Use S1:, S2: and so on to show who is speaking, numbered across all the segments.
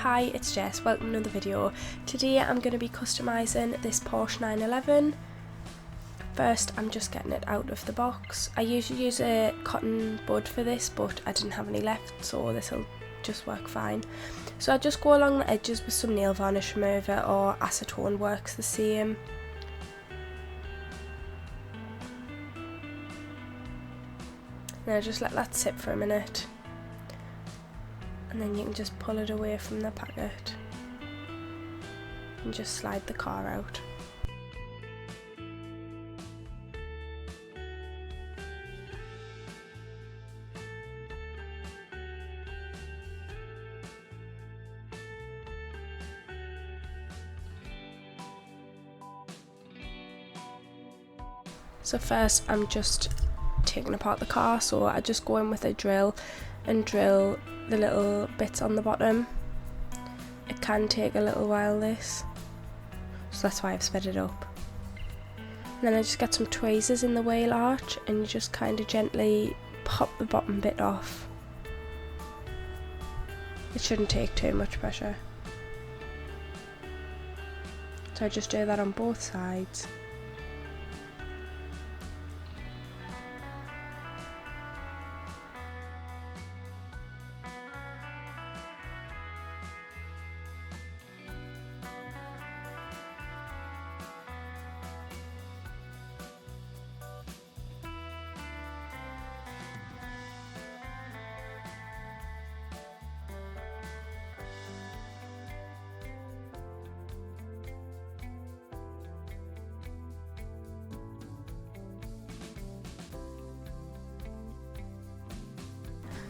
S1: Hi, it's Jess, welcome to another video. Today I'm going to be customising this Porsche 911. First I'm just getting it out of the box. I usually use a cotton bud for this, but I didn't have any left, so this will just work fine. So I just go along the edges with some nail varnish remover, or acetone works the same. Then I just let that sit for a minute. And then you can just pull it away from the packet and just slide the car out. So first I'm just taking apart the car, so I just go in with a drill and drill the little bits on the bottom. It can take a little while, this, so that's why I've sped it up. And then I just get some tweezers in the wheel arch and you just kind of gently pop the bottom bit off. It shouldn't take too much pressure. So I just do that on both sides.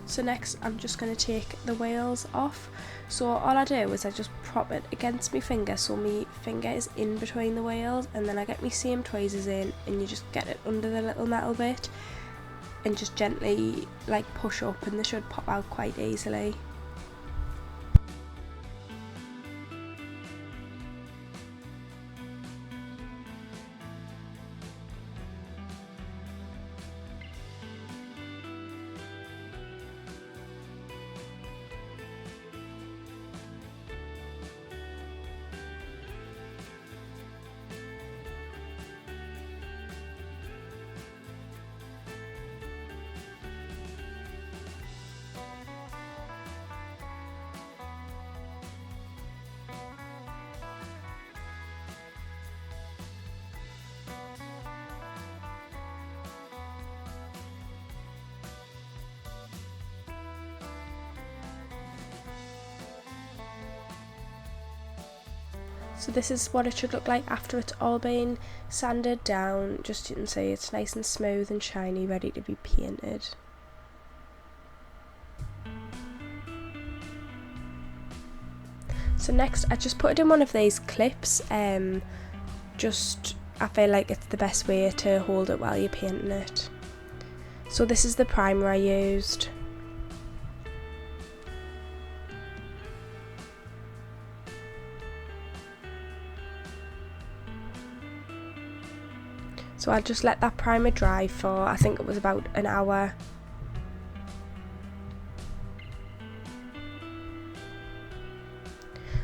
S1: So next I'm just going to take the wheels off. So all I do is I just prop it against my finger, so my finger is in between the wheels, and then I get my same tweezers in and you just get it under the little metal bit and just gently like push up, and they should pop out quite easily. So this is what it should look like after it's all been sanded down. Just, you can see it's nice and smooth and shiny, ready to be painted. So next I just put it in one of these clips. I feel like it's the best way to hold it while you're painting it. So this is the primer I used. So I'll just let that primer dry for, I think it was about an hour.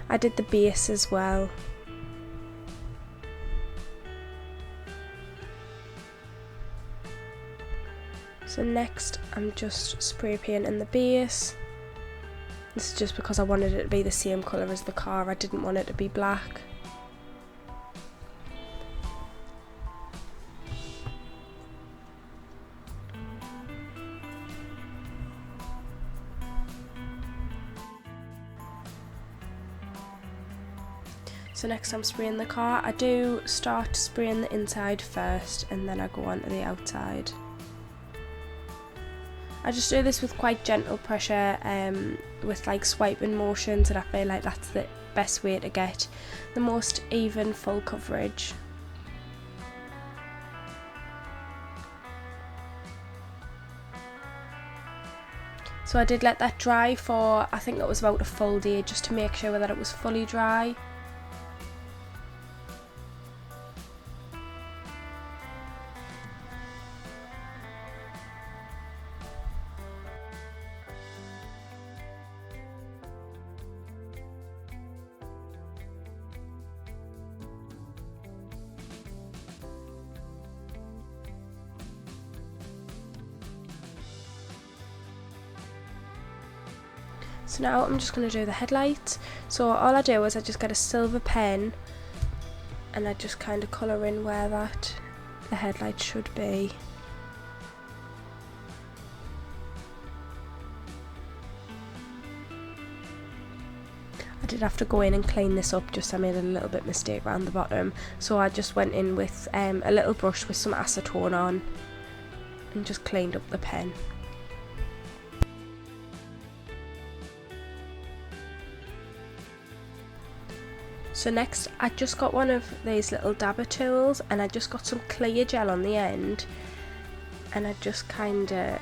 S1: I did the base as well. So next I'm just spray painting the base. This is just because I wanted it to be the same colour as the car, I didn't want it to be black. So next I'm spraying the car. I do start spraying the inside first and then I go on to the outside. I just do this with quite gentle pressure, with like swiping motions, and I feel like that's the best way to get the most even full coverage. So I did let that dry for, I think it was about a full day, just to make sure that it was fully dry. So now I'm just going to do the headlights. So all I do is I just get a silver pen and I just kind of colour in where the headlight should be. I did have to go in and clean this up, just I made a little bit mistake around the bottom, so I just went in with a little brush with some acetone on and just cleaned up the pen. So next I just got one of these little dabber tools and I just got some clear gel on the end and I just kinda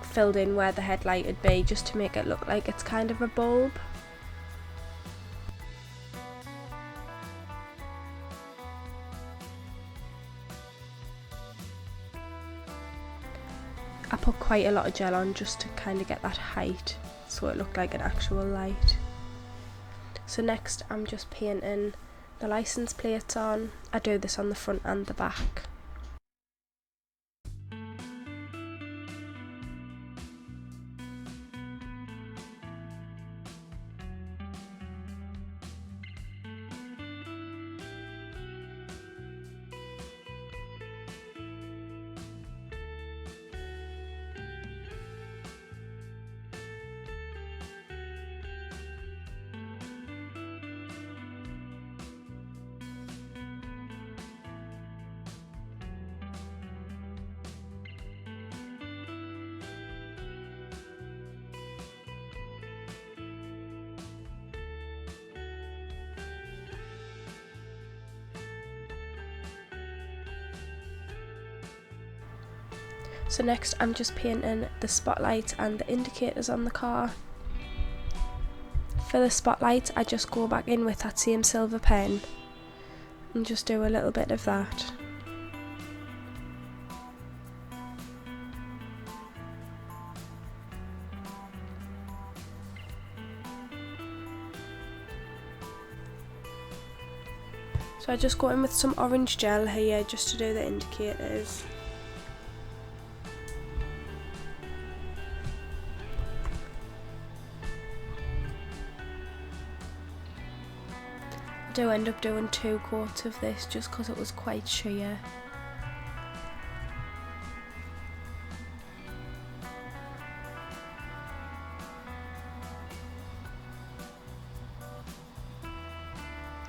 S1: filled in where the headlight would be, just to make it look like it's kind of a bulb. I put quite a lot of gel on just to kind of get that height so it looked like an actual light. So next I'm just painting the license plates on. I do this on the front and the back. So next I'm just painting the spotlights and the indicators on the car. For the spotlights I just go back in with that same silver pen and just do a little bit of that. So I just go in with some orange gel here just to do the indicators. I do end up doing 2 coats of this just because it was quite sheer.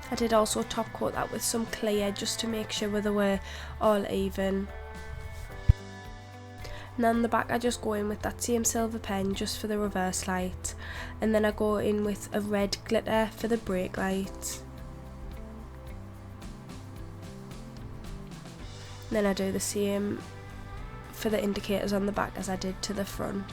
S1: I did also top coat that with some clear just to make sure they were all even. And then the back I just go in with that same silver pen just for the reverse light, and then I go in with a red glitter for the brake lights. And then I do the same for the indicators on the back as I did to the front.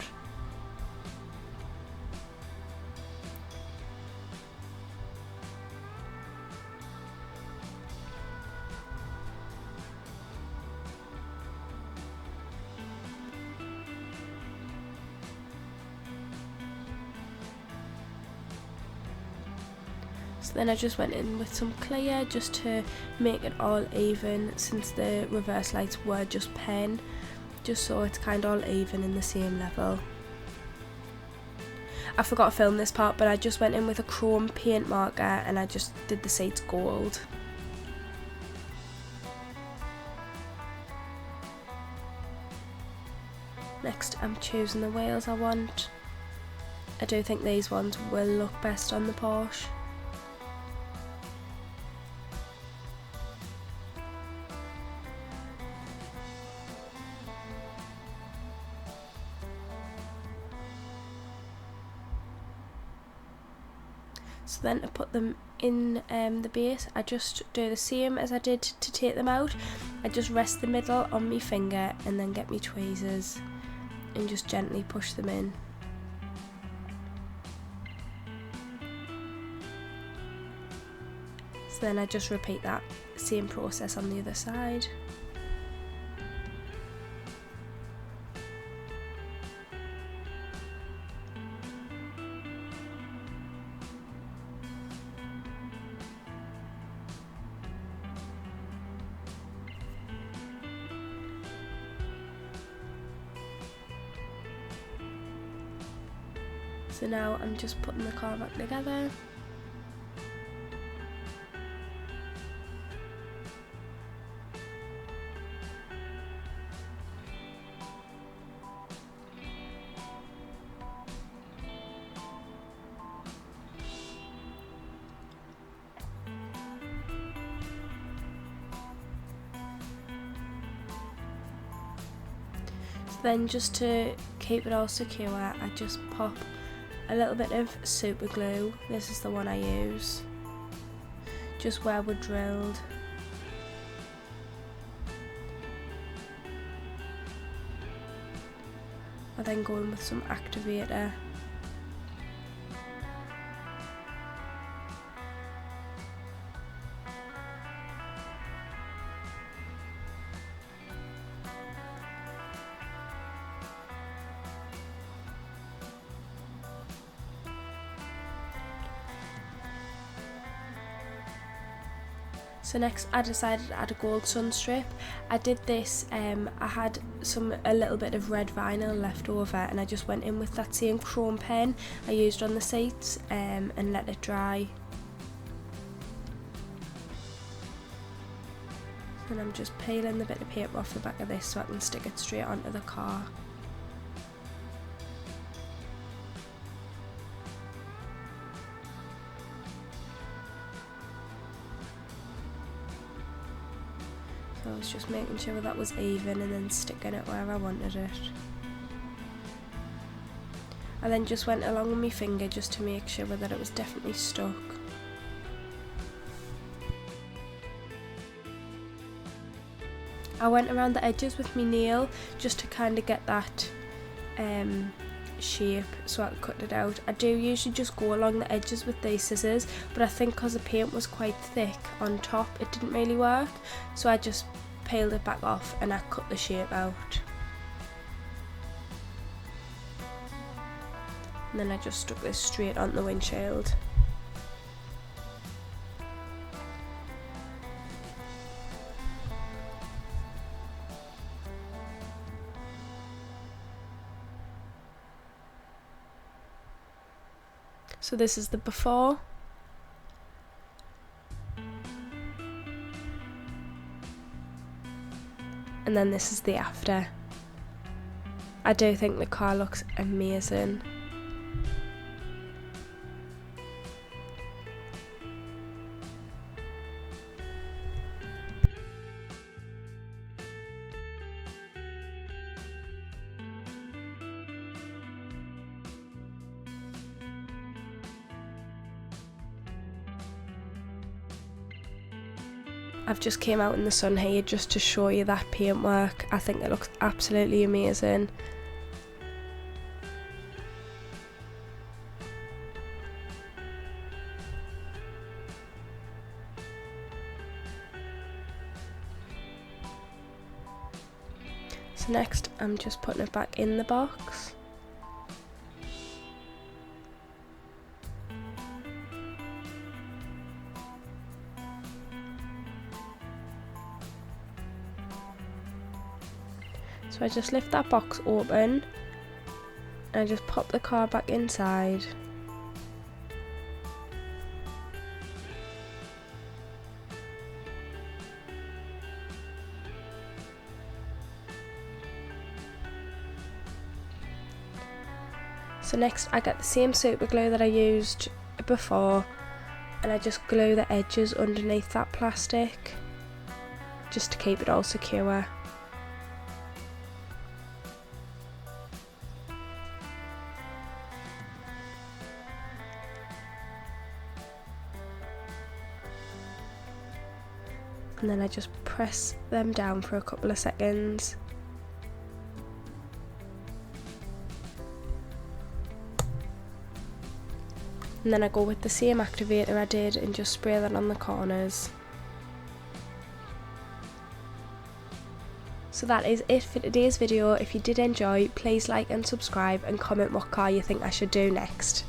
S1: So then I just went in with some clear just to make it all even, since the reverse lights were just pen, just so it's kind of all even in the same level. I forgot to film this part, but I just went in with a chrome paint marker and I just did the seats gold. Next I'm choosing the wheels I want. I do think these ones will look best on the Porsche. So then to put them in the base, I just do the same as I did to take them out. I just rest the middle on my finger and then get my tweezers and just gently push them in. So then I just repeat that same process on the other side. So now I'm just putting the car back together. Then just to keep it all secure, I just pop a little bit of super glue. This is the one I use, just where we're drilled. I then go in with some activator. So next I decided to add a gold sun strip. I did this, I had a little bit of red vinyl left over, and I just went in with that same chrome pen I used on the seats and let it dry. And I'm just peeling the bit of paper off the back of this so I can stick it straight onto the car. So I was just making sure that was even and then sticking it where I wanted it. I then just went along with my finger just to make sure that it was definitely stuck. I went around the edges with my nail just to kind of get that shape so I could cut it out. I do usually just go along the edges with these scissors, but I think because the paint was quite thick on top it didn't really work, so I just peeled it back off and I cut the shape out. And then I just stuck this straight on the windshield. So this is the before. And then this is the after. I do think the car looks amazing. I've just came out in the sun here just to show you that paintwork. I think it looks absolutely amazing. So next I'm just putting it back in the box. So I just lift that box open and I just pop the car back inside. So next I get the same super glue that I used before and I just glue the edges underneath that plastic just to keep it all secure. And then I just press them down for a couple of seconds. And then I go with the same activator I did and just spray that on the corners. So that is it for today's video. If you did enjoy, please like and subscribe and comment what car you think I should do next.